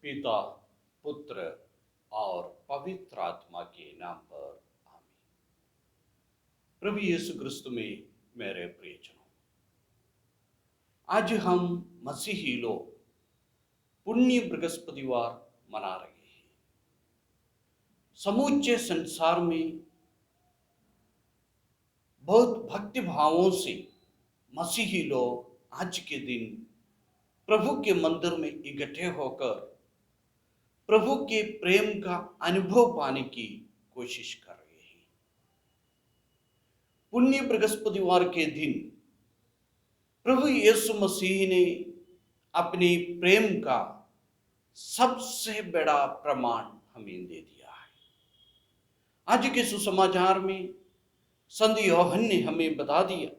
पिता, पुत्र और पवित्र आत्मा के नाम पर आमीन। प्रभु यीशु क्रिस्तु में मेरे प्रियजनों, आज हम मसीही लोग पुण्य बृहस्पतिवार मना रहे हैं। समूचे संसार में बहुत भक्ति भावों से मसीही लोग आज के दिन प्रभु के मंदिर में इकट्ठे होकर प्रभु के प्रेम का अनुभव पाने की कोशिश कर रहे हैं। पुण्य बृहस्पतिवार के दिन प्रभु यीशु मसीह ने अपने प्रेम का सबसे बड़ा प्रमाण हमें दे दिया है। आज के सुसमाचार में संत यूहन्ना ने हमें बता दिया,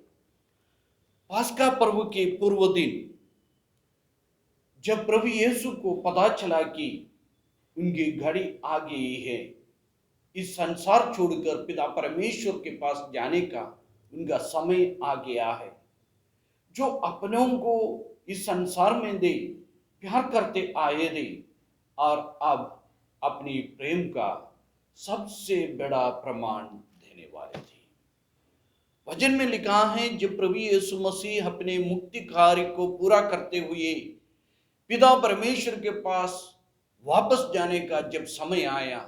पास्का पर्व के पूर्व दिन जब प्रभु यीशु को पता चला कि उनकी घड़ी आ गई है, इस संसार छोड़कर पिता परमेश्वर के पास जाने का उनका समय आ गया है। जो अपनों को इस संसार में दे प्यार करते आए थे और अब अपनी प्रेम का सबसे बड़ा प्रमाण देने वाले थे। वचन में लिखा है, जब प्रभु यीशु मसीह अपने मुक्ति कार्य को पूरा करते हुए पिता परमेश्वर के पास वापस जाने का जब समय आया,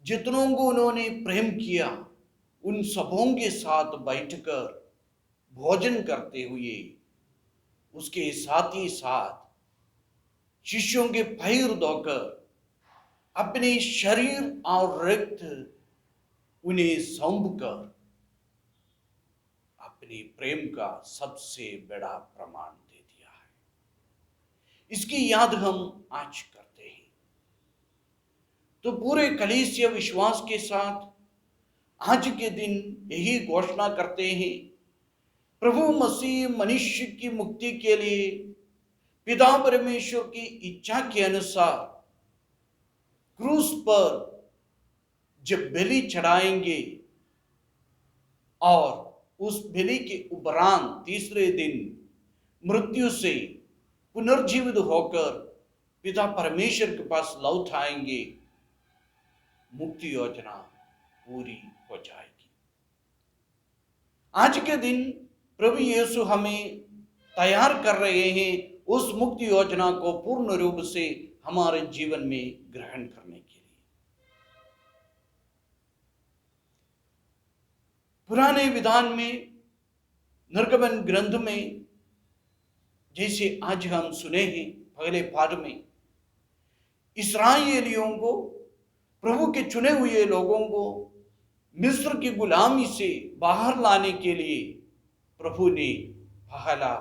जितनों को उन्होंने प्रेम किया उन सबों के साथ बैठकर भोजन करते हुए उसके साथ ही साथ शिष्यों के पैर धोकर अपने शरीर और रक्त उन्हें सौंपकर अपने प्रेम का सबसे बड़ा प्रमाण दे दिया है। इसकी याद हम आज करते हैं। तो पूरे कलीसिया विश्वास के साथ आज के दिन यही घोषणा करते हैं, प्रभु मसीह मनुष्य की मुक्ति के लिए पिता परमेश्वर की इच्छा के अनुसार क्रूस पर जब बलि चढ़ाएंगे और उस बलि के उपरांत तीसरे दिन मृत्यु से पुनर्जीवित होकर पिता परमेश्वर के पास लौट आएंगे, मुक्ति योजना पूरी हो जाएगी। आज के दिन प्रभु यीशु हमें तैयार कर रहे हैं उस मुक्ति योजना को पूर्ण रूप से हमारे जीवन में ग्रहण करने के लिए। पुराने विधान में निर्गमन ग्रंथ में जैसे आज हम सुने हैं, पहले पाठ में इस्राएलियों को, प्रभु के चुने हुए लोगों को मिस्र की गुलामी से बाहर लाने के लिए प्रभु ने पहला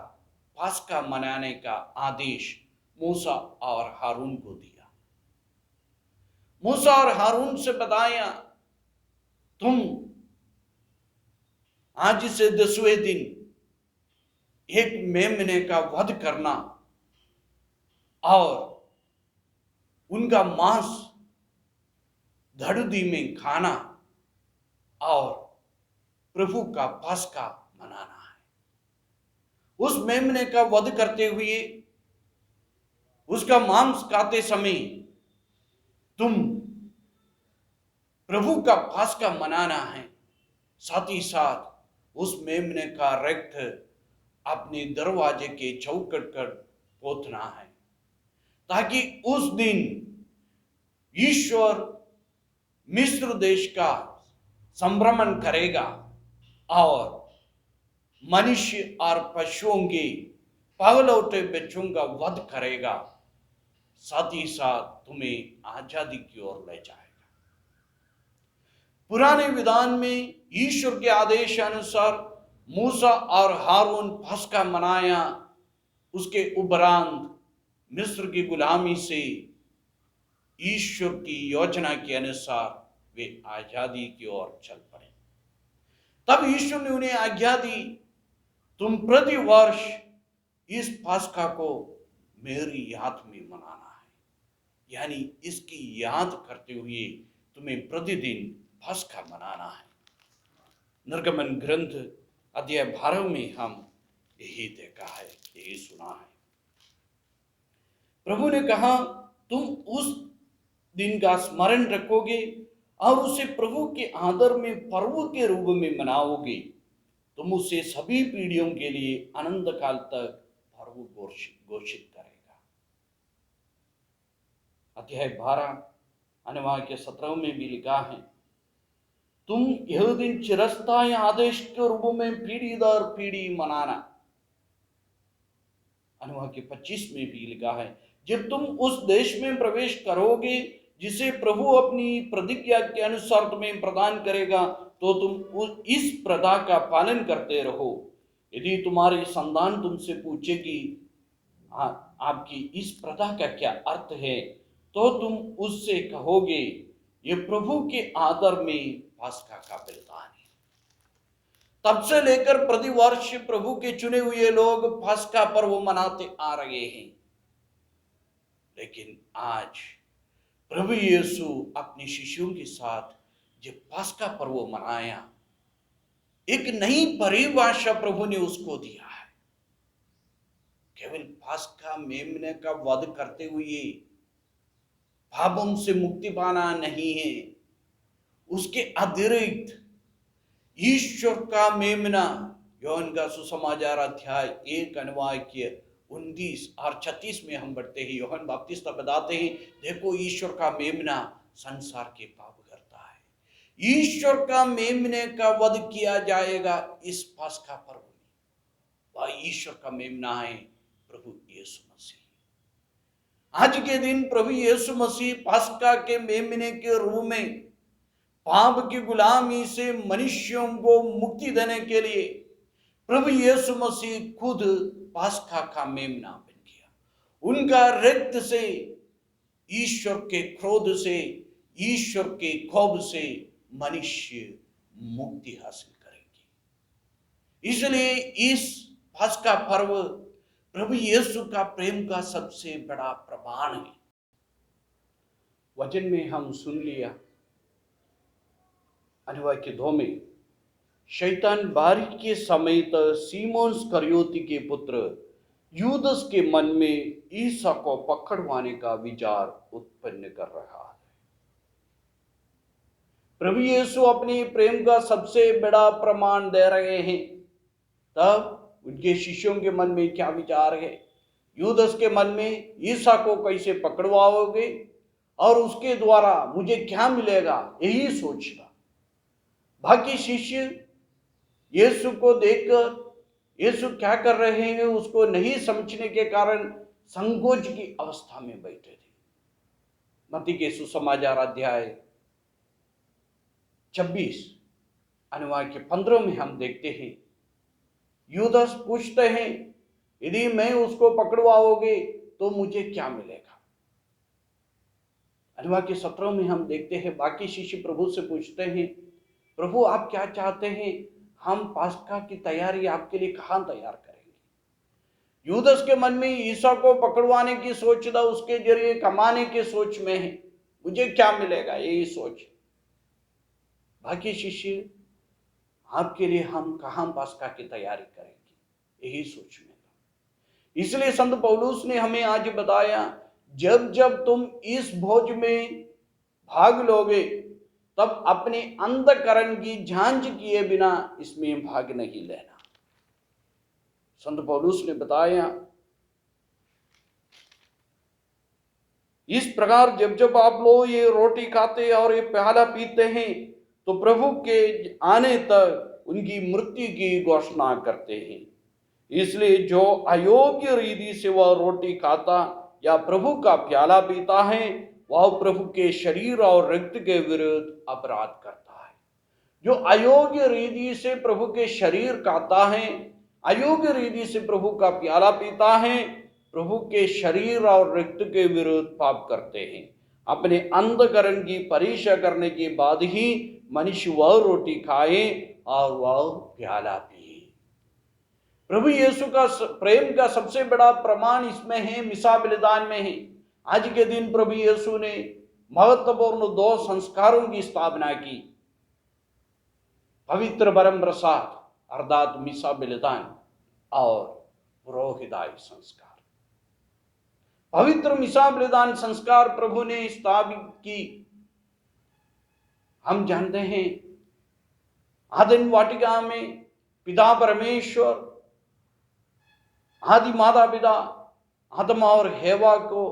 पास्का मनाने का आदेश मूसा और हारून को दिया। मूसा और हारून से बताया, तुम आज से 10वें दिन एक मेमने का वध करना और उनका मांस धड़ुदी में खाना और प्रभु का पास्का मनाना है। उस मेमने का वध करते हुए उसका मांस खाते समय तुम प्रभु का पास्का मनाना है। साथ ही साथ उस मेमने का रक्त अपने दरवाजे के चौखट पर पोतना है, ताकि उस दिन ईश्वर मिस्र देश का संभ्रमण करेगा और मनुष्य और पशुओं के पगलौटे बच्चों का वध करेगा, साथ ही साथ तुम्हें आजादी की ओर ले जाएगा। पुराने विधान में ईश्वर के आदेश अनुसार मूसा और हारून पास्का मनाया, उसके उपरांत मिस्र की गुलामी से ईश्वर की योजना के अनुसार वे आजादी की ओर चल पड़े। तब ईश्वर ने उन्हें आज्ञा दी, तुम प्रति वर्ष इस पास्का को मेरी याद में मनाना है, यानी इसकी याद करते हुए तुम्हें प्रतिदिन पास्का मनाना है। निर्गमन ग्रंथ अध्याय 12 में हम यही देखा है, यही सुना है। प्रभु ने कहा, तुम उस दिन का स्मरण रखोगे और उसे प्रभु के आदर में पर्व के रूप में मनाओगे। तुम उसे सभी पीढ़ियों के लिए अनंत काल तक पर्व घोषित करेगा। अध्याय 12 अनुवाद के 17 में भी लिखा है, तुम यह दिन चिरस्थायी आदेश के रूप में पीढ़ी दर पीढ़ी मनाना। अनुवाद के 25 में भी लिखा है, जब तुम उस देश में प्रवेश करोगे जिसे प्रभु अपनी प्रतिज्ञा के अनुसार तुम्हें प्रदान करेगा, तो तुम इस प्रथा का पालन करते रहो। यदि तुम्हारी संतान तुमसे पूछेगी आपकी इस प्रथा का क्या अर्थ है, तो तुम उससे कहोगे, ये प्रभु के आदर में पास्का का बलिदान है। तब से लेकर प्रतिवर्ष प्रभु के चुने हुए लोग पास्का पर्व मनाते आ रहे हैं। लेकिन आज प्रभु यीशु अपने शिष्यों के साथ जब पास्का पर्व मनाया, एक नई परिभाषा प्रभु ने उसको दिया है। केवल पास्का मेमने का वध करते हुए पापों से मुक्ति पाना नहीं है, उसके अतिरिक्त ईश्वर का मेमना, योहन का सुसमाचार अध्याय 1 अनुवाद के 29 और 36 में हम पढ़ते हैं, योहन बपतिस्मा बताते हैं, देखो ईश्वर का मेमना संसार के पाप करता है। ईश्वर का मेमने का वध किया जाएगा इस पास्का पर्व में। वह ईश्वर का मेमना है प्रभु यीशु मसीह। आज के दिन प्रभु यीशु मसीह पास्का के मेमने के रूप में पाप की गुलामी से मनुष्यों को मुक्ति देने के लिए प्रभु यीशु मसीह खुद पास्का का मेमना बन गया। उनका रक्त से, ईश्वर के क्रोध से, ईश्वर के कोप से मनुष्य मुक्ति हासिल करेंगे। इसलिए इस पास्का पर्व प्रभु यीशु का प्रेम का सबसे बड़ा प्रमाण है। वचन में हम सुन लिया अनुवाद के 2 में, शैतान बारी के समेत सीमोन इस्करियोती के पुत्र यूदस के मन में ईसा को पकड़वाने का विचार उत्पन्न कर रहा है। प्रभु यीशु अपने प्रेम का सबसे बड़ा प्रमाण दे रहे हैं। तब उनके शिष्यों के मन में क्या विचार है? यूदस के मन में ईसा को कैसे पकड़वाओगे और उसके द्वारा मुझे क्या मिलेगा, यही सोचना। बाकी शिष्य यीशु को देखकर यीशु क्या कर रहे हैं उसको नहीं समझने के कारण संकोच की अवस्था में बैठे थे। मत्ती के सुसमाचार अध्याय 26 अनुवाद के 15 में हम देखते हैं, यूदस पूछते हैं, यदि मैं उसको पकड़वाओगे तो मुझे क्या मिलेगा। अनुवाद के 17 में हम देखते हैं, बाकी शिष्य प्रभु से पूछते हैं, प्रभु आप क्या चाहते हैं, हम पास्का की तैयारी आपके लिए कहां तैयार करेंगे। यूदस के मन में ईसा को पकड़वाने की सोच था, उसके जरिए कमाने की सोच में है, मुझे क्या मिलेगा यही सोच। बाकी शिष्य आपके लिए हम कहां पास्का की तैयारी करेंगे, यही सोच में था। इसलिए संत पौलुस ने हमें आज बताया, जब जब तुम इस भोज में भाग लोगे तब अपने अंतःकरण की जांच किए बिना इसमें भाग नहीं लेना। संत पौलुस ने बताया, इस प्रकार जब जब आप लोग ये रोटी खाते और ये प्याला पीते हैं तो प्रभु के आने तक उनकी मृत्यु की घोषणा करते हैं। इसलिए जो अयोग्य रीति से वह रोटी खाता या प्रभु का प्याला पीता है, वह प्रभु के शरीर और रक्त के विरुद्ध अपराध करता है। जो अयोग्य रीति से प्रभु के शरीर खाता है, अयोग्य रीति से प्रभु का प्याला पीता है, प्रभु के शरीर और रक्त के विरुद्ध पाप करते हैं। अपने अंतःकरण की परीक्षा करने के बाद ही मनुष्य वह रोटी खाए और वह प्याला पिए। प्रभु यीशु का प्रेम का सबसे बड़ा प्रमाण इसमें है, मिसा बलिदान में है। आज के दिन प्रभु यीशु ने महत्वपूर्ण 2 संस्कारों की स्थापना की, पवित्र परम प्रसाद अर्थात मिसा बलिदान और पुरोहिताई संस्कार। पवित्र मिसा बलिदान संस्कार प्रभु ने स्थापित की। हम जानते हैं आदम वाटिका में पिता परमेश्वर, आदि माता पिता आदम और हेवा को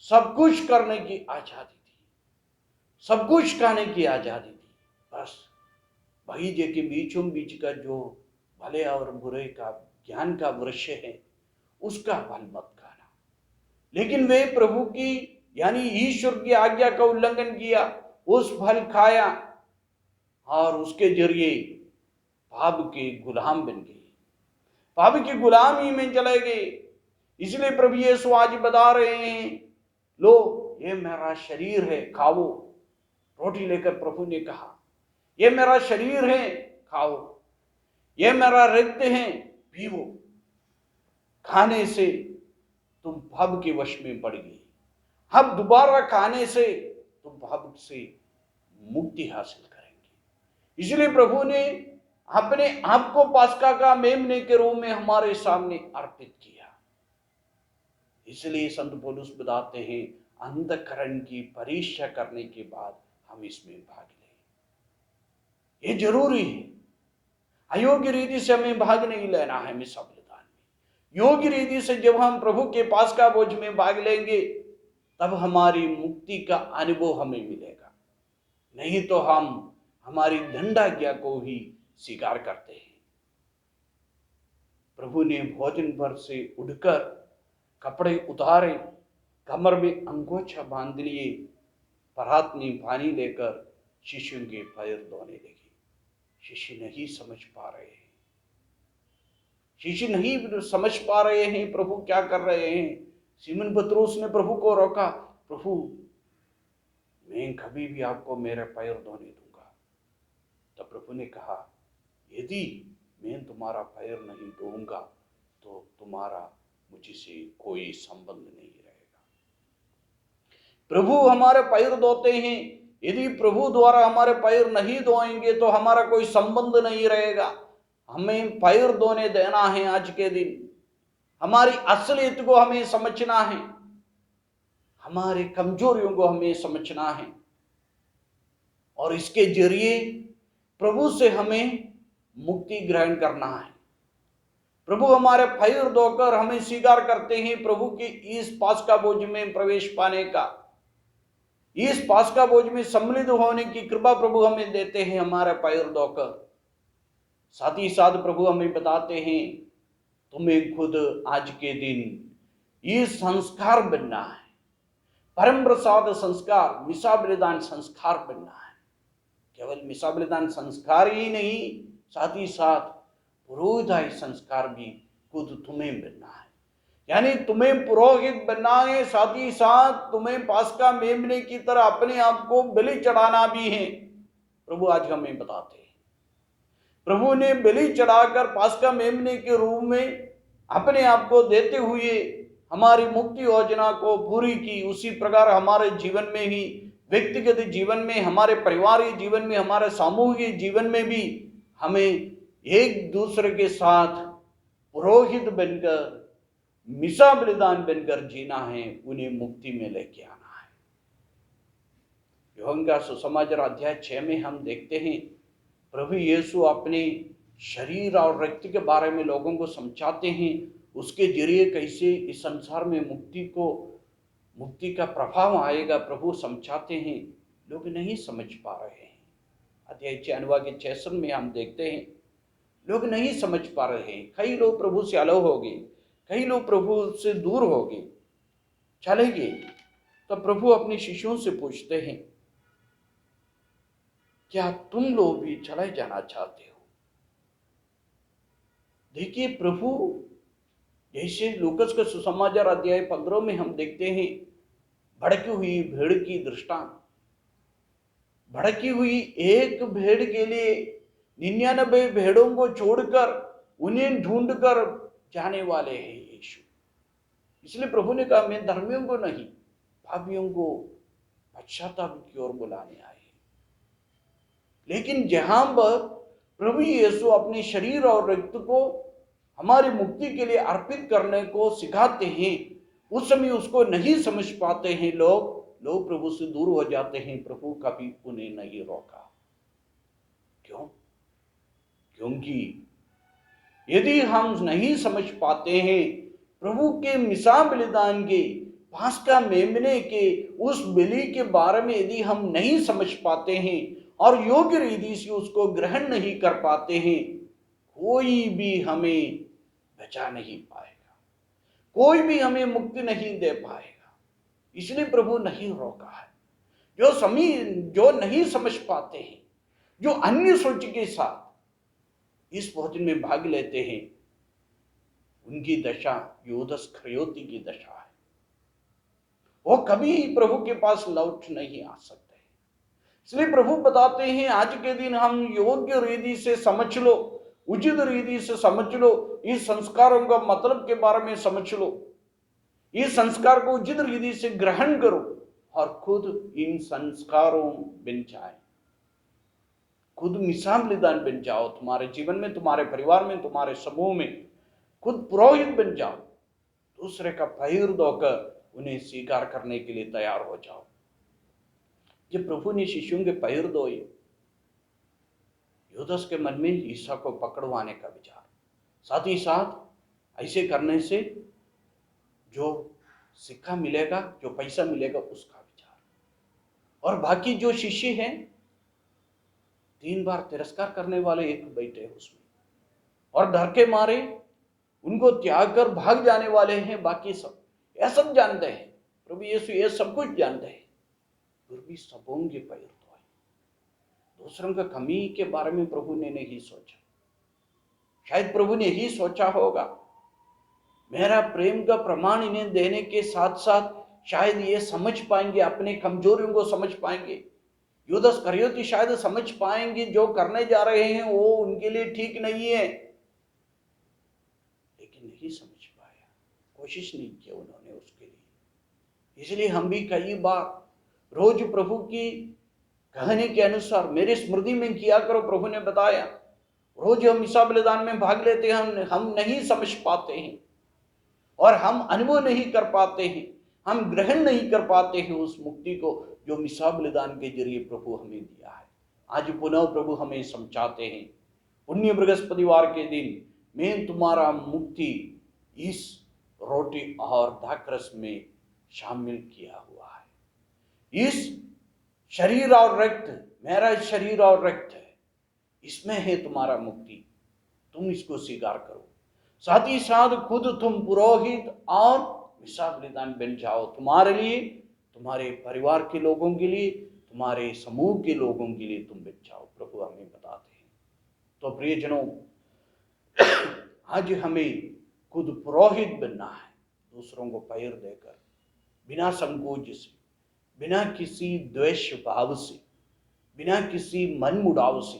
सब कुछ करने की आजादी थी, सब कुछ खाने की आजादी थी। बस बगीचे के बीचों बीच का जो भले और बुरे का ज्ञान का वृक्ष है उसका फल मत खाना। लेकिन वे प्रभु की यानी ईश्वर की आज्ञा का उल्लंघन किया, उस फल खाया और उसके जरिए पाप के गुलाम बन गए, पाप की गुलामी में चले गए। इसलिए प्रभु यीशु आज बता रहे हैं, लो ये मेरा शरीर है, खाओ। रोटी लेकर प्रभु ने कहा, ये मेरा शरीर है, खाओ। ये मेरा रक्त है, पीओ। खाने से तुम पाप के वश में पड़ गए। अब दोबारा खाने से तुम पाप से मुक्ति हासिल करेंगे। इसलिए प्रभु ने अपने आप को पास्का का मेमने के रूप में हमारे सामने अर्पित किया। इसलिए संत पौलुस बताते हैं, अंतःकरण की परीक्षा करने के बाद हम इसमें भाग लें। ये जरूरी है। अयोग्य रीति से हमें भाग नहीं लेना है मिसा बलिदान में। योग्य रीति से जब हम प्रभु के पास का बोझ में भाग लेंगे तब हमारी मुक्ति का अनुभव हमें मिलेगा। नहीं तो हम हमारी दंडाज्ञा को ही स्वीकार करते हैं। प्रभु ने भोजन पर से उठकर कपड़े उतारे, कमर में अंगोछा बांध लिए, परात में पानी लेकर शिष्यों के पैर धोने लगे। शिष्य नहीं समझ पा रहे हैं, शिष्य नहीं समझ पा रहे हैं प्रभु क्या कर रहे हैं। सिमोन पतरस ने प्रभु को रोका, प्रभु मैं कभी भी आपको मेरे पैर धोने दूंगा। तब प्रभु ने कहा, यदि मैं तुम्हारा पैर नहीं धोऊंगा तो तुम्हारा मुझसे कोई संबंध नहीं रहेगा। प्रभु हमारे पैर धोते हैं। यदि प्रभु द्वारा हमारे पैर नहीं धोएंगे तो हमारा कोई संबंध नहीं रहेगा। हमें पैर धोने देना है। आज के दिन हमारी असलियत को हमें समझना है, हमारी कमजोरियों को हमें समझना है और इसके जरिए प्रभु से हमें मुक्ति ग्रहण करना है। प्रभु हमारे पैर धोकर हमें स्वीकार करते हैं प्रभु की इस पास्का भोज में प्रवेश पाने का, इस पास्का भोज में सम्मिलित होने की कृपा प्रभु हमें देते हैं हमारे पैर धोकर। साथ ही साथ प्रभु हमें बताते हैं, तुम्हें खुद आज के दिन ये संस्कार बनना है, परम प्रसाद संस्कार, मिसा बलिदान संस्कार बनना है। केवल मिसा बलिदान संस्कार ही नहीं, साथ ही साथ पुरोहिताई संस्कार भी खुद तुम्हें बनना है। यानी तुम्हें पुरोहित बनना है, साथ ही साथ तुम्हें पास्का मेमने की तरह अपने आप को बलि चढ़ाना भी है। प्रभु आज हमें बताते हैं, प्रभु ने बलि चढ़ाकर पास्का मेमने के रूप में अपने आप को देते हुए हमारी मुक्ति योजना को पूरी की। उसी प्रकार हमारे जीवन में भी, व्यक्तिगत जीवन में, हमारे पारिवारिक जीवन में, हमारे सामूहिक जीवन में भी हमें एक दूसरे के साथ पुरोहित बनकर, मिसा बलिदान बनकर जीना है, उन्हें मुक्ति में लेके आना है। यूहन्ना का सुसमाचार अध्याय 6 में हम देखते हैं प्रभु यीशु अपने शरीर और रक्त के बारे में लोगों को समझाते हैं, उसके जरिए कैसे इस संसार में मुक्ति का प्रभाव आएगा प्रभु समझाते हैं। लोग नहीं समझ पा रहे हैं। अध्याय 6 के 6 में हम देखते हैं लोग नहीं समझ पा रहे हैं। कई लोग प्रभु से अलग हो गए, कई लोग प्रभु से दूर हो गए, चले गए। तो प्रभु अपने शिष्यों से पूछते हैं, क्या तुम लोग भी चले जाना चाहते हो? देखिए प्रभु, जैसे लूकस का सुसमाचार अध्याय 15 में हम देखते हैं, भड़की हुई भेड़ की दृष्टांत, भड़की हुई एक भेड़ के लिए 99 भेड़ों को छोड़कर उन्हें ढूंढकर जाने वाले हैं यीशु। इसलिए प्रभु ने कहा, मैं धर्मियों को नहीं, पापियों को पश्चाताप की ओर बुलाने आए। लेकिन जहां पर प्रभु यीशु अपने शरीर और रक्त को हमारी मुक्ति के लिए अर्पित करने को सिखाते हैं, उस समय उसको नहीं समझ पाते हैं लोग प्रभु से दूर हो जाते हैं। प्रभु कभी उन्हें नहीं रोका। क्यों? क्योंकि यदि हम नहीं समझ पाते हैं प्रभु के मिसा बलिदान के, पास्का मेमने के, उस बलि के बारे में यदि हम नहीं समझ पाते हैं और योग्य रीति से उसको ग्रहण नहीं कर पाते हैं, कोई भी हमें बचा नहीं पाएगा, कोई भी हमें मुक्ति नहीं दे पाएगा। इसलिए प्रभु नहीं रोका है। जो नहीं समझ पाते हैं, जो अन्य सोच के साथ इस भोजन में भाग लेते हैं, उनकी दशा यूदस इस्करियोती की दशा है। वो कभी प्रभु के पास लौट नहीं आ सकते। इसलिए प्रभु बताते हैं आज के दिन हम योग्य रीति से समझ लो, उचित रीति से समझ लो, इस संस्कारों का मतलब के बारे में समझ लो, इस संस्कार को उचित रीति से ग्रहण करो और खुद इन संस्कारों बन जाए, खुद मिसा बलिदान बन जाओ। तुम्हारे जीवन में, तुम्हारे परिवार में, तुम्हारे समूह में खुद पुरोहित बन जाओ। दूसरे का पैर धोकर उन्हें स्वीकार करने के लिए तैयार हो जाओ। जब प्रभु ने शिष्यों के पैर धोए, यूदस के मन में ईसा को पकड़वाने का विचार, साथ ही साथ ऐसे करने से जो सिक्का मिलेगा, जो पैसा मिलेगा, उसका विचार। और बाकी जो शिष्य हैं, 3 बार तिरस्कार करने वाले एक बैठे उसमें, और डर के मारे उनको त्याग कर भाग जाने वाले हैं बाकी सब। यह सब जानते हैं, प्रभु यीशु ये सब कुछ जानते हैं, फिर भी सबों के पैर धोए। दूसरों का कमी के बारे में प्रभु ने नहीं सोचा। शायद प्रभु ने ही सोचा होगा, मेरा प्रेम का प्रमाण इन्हें देने के साथ साथ शायद ये समझ पाएंगे, अपने कमजोरियों को समझ पाएंगे। यूदस इस्करियोती शायद समझ पाएंगे जो करने जा रहे हैं वो उनके लिए ठीक नहीं है, लेकिन नहीं समझ पाया, कोशिश नहीं किया उन्होंने उसके लिए। इसलिए हम भी कई बार रोज प्रभु की कहने के अनुसार मेरे स्मृति में किया करो, प्रभु ने बताया। रोज हम मिसा बलिदान में भाग लेते हैं, हम नहीं समझ पाते हैं और हम अनुभव नहीं कर पाते हैं, हम ग्रहण नहीं कर पाते हैं उस मुक्ति को जो मिसा बलिदान के जरिए प्रभु हमें दिया है। आज पुनः प्रभु हमें समझाते हैं, पुण्य बृहस्पतिवार के दिन मैं तुम्हारा मुक्ति इस रोटी और दाखरस में शामिल किया हुआ है। इस शरीर और रक्त, मेरा शरीर और रक्त है, इसमें है तुम्हारा मुक्ति, तुम इसको स्वीकार करो। साथ ही साथ खुद तुम पुरोहित और मिसा बलिदान बन जाओ, तुम्हारे लिए, तुम्हारे परिवार के लोगों के लिए, तुम्हारे समूह के लोगों के लिए तुम बन जाओ, प्रभु हमें बताते हैं। तो प्रियजनों, आज हमें खुद पुरोहित बनना है, दूसरों को पैर देकर, बिना संकोच से, बिना किसी द्वेष भाव से, बिना किसी मन मुड़ाव से,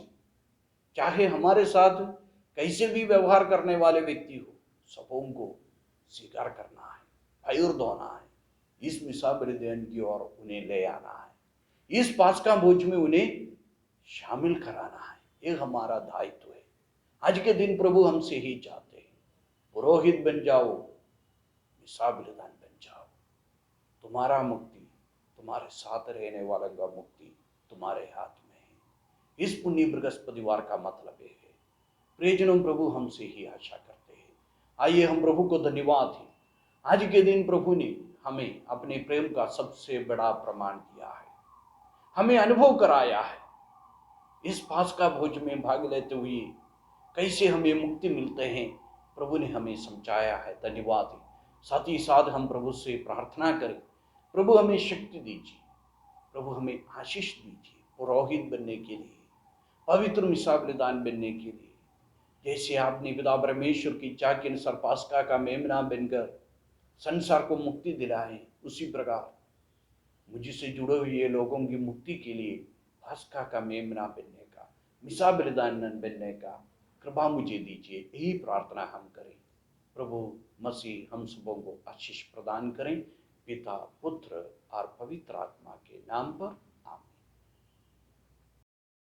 चाहे हमारे साथ कैसे भी व्यवहार करने वाले व्यक्ति हो, सबों को स्वीकार करना है, पैर धोना है, इस मिसा बलिदान की ओर उन्हें ले आना है, इस पास्का भोज में उन्हें शामिल कराना है। ये हमारा दायित्व है। आज के दिन प्रभु हमसे ही चाहते हैं, पुरोहित बन जाओ, मिसा बलिदान बन जाओ। तुम्हारा मुक्ति, तुम्हारे साथ रहने वालों का मुक्ति तुम्हारे हाथ में है। इस पुण्य बृहस्पतिवार का मतलब है। प्रियजनों, प्रभु हमसे ही आशा करते हैं। आइए हम प्रभु को धन्यवाद है, आज के दिन प्रभु ने हमें अपने प्रेम का सबसे बड़ा प्रमाण दिया है, हमें अनुभव कराया है। इस पास्का भोज में भाग लेते हुए कैसे हमें मुक्ति मिलते हैं, प्रभु ने हमें समझाया है। धन्यवाद है। साथ ही साथ हम प्रभु से प्रार्थना करें, प्रभु हमें शक्ति दीजिए, प्रभु हमें आशीष दीजिए पुरोहित बनने के लिए, पवित्र मिसा बलिदान बनने के लिए। जैसे आपने पिता परमेश्वर की इच्छा के अनुसार पास्का का मेमना बनकर संसार को मुक्ति दिलाए, उसी प्रकार मुझसे जुड़े हुए लोगों की मुक्ति के लिए पास्का का मेमना बनने का, मिसा बलिदान बनने का कृपा मुझे दीजिए। यही प्रार्थना हम करें। प्रभु मसीह हम सबों को आशीष प्रदान करें, पिता, पुत्र और पवित्र आत्मा के नाम पर।